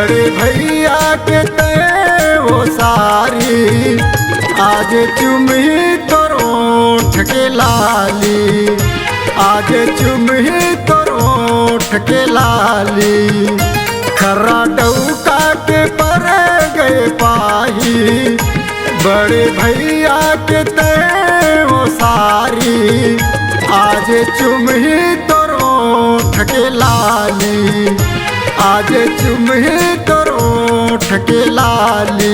बड़े भैया के ते वो सारी आज चुमही तोर ओठ के लाली, आज चुमही तोर ओठ के लाली। खर्रा डौका के पर गए पाही, बड़े भैया के ते वो सारी आज चुमही तोर ओठ के लाली, आज चुमही तोर ओठ के लाली।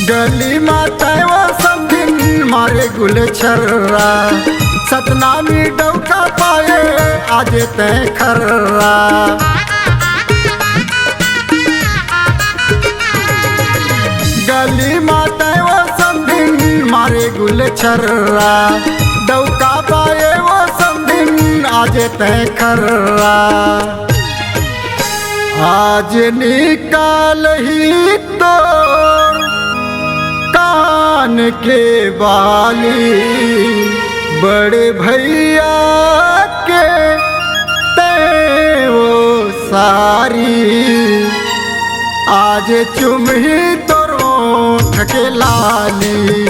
गली माता वो समधिन मारे गुल छर्रा, सतनामी डौका पाए आज तय खर्रा। गली माता वो समधिन मारे गुल छर्रा, डौका पाए वो समधिन आज तय खर्रा। आज निकाल ही तो कान के बाली, बड़े भैया के ते वो सारी आज चुमही तोर ओठ के लाली,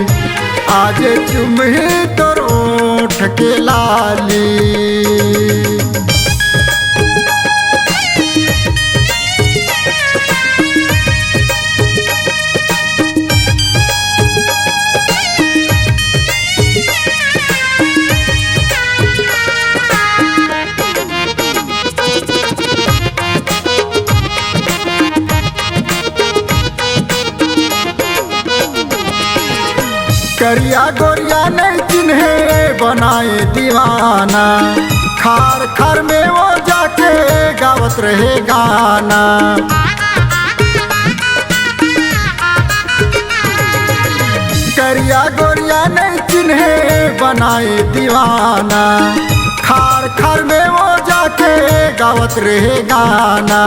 आज चुमही तोर ओठ के लाली। करिया गोरिया नहीं चिन्हे बनाए दीवाना, खार खार में वो जाके गावत रहे गाना। करिया गोरिया नहीं चिन्हे बनाए दीवाना, खार खार में वो जाके गावत रहे गाना।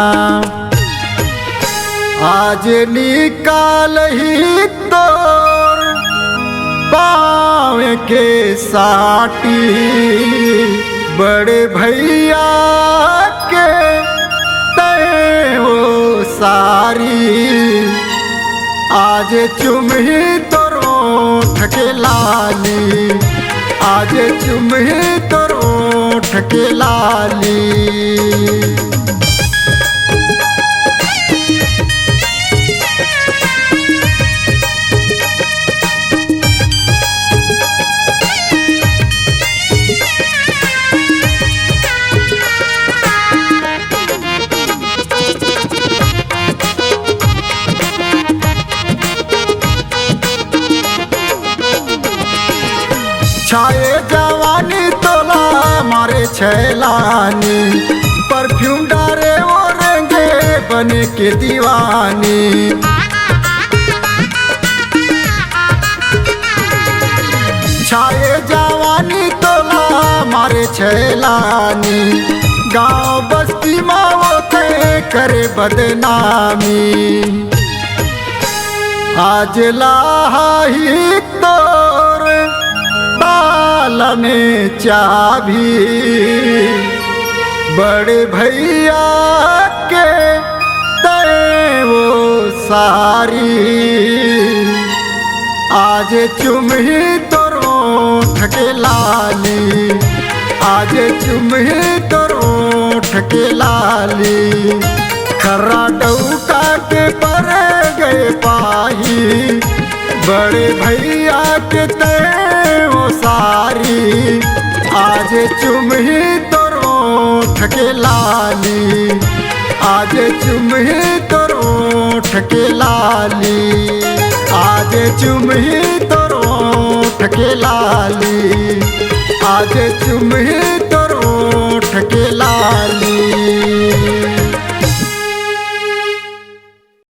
आज निकाल ही तोर पाँव के साटी, बड़े भैया के ते वो सारी आज चुमही तोर ओठ के लाली, आज चुमही तोर ओठ के लाली। छाए जवानी तोला मारे छैलानी, परफ्यूम डारे वो रेंगे बने के दीवानी। छाए जवानी तोला मारे छैलानी, गांव बस्ती माँ वो थे करे बदनामी। आज लाही तोर ताल में चाबी, बड़े भैया के ते वो सारी आज चुमही तोर ओठ के लाली, आज चुमही तोर ओठ के लाली। खर्रा डौका के पर गए पाही, बड़े भैया के ते वो सारी आज चुमही तोर ओठ के लाली, आज चुमही तोर ओठ के लाली, आज चुमही तोर ओठ के लाली, आज चुमही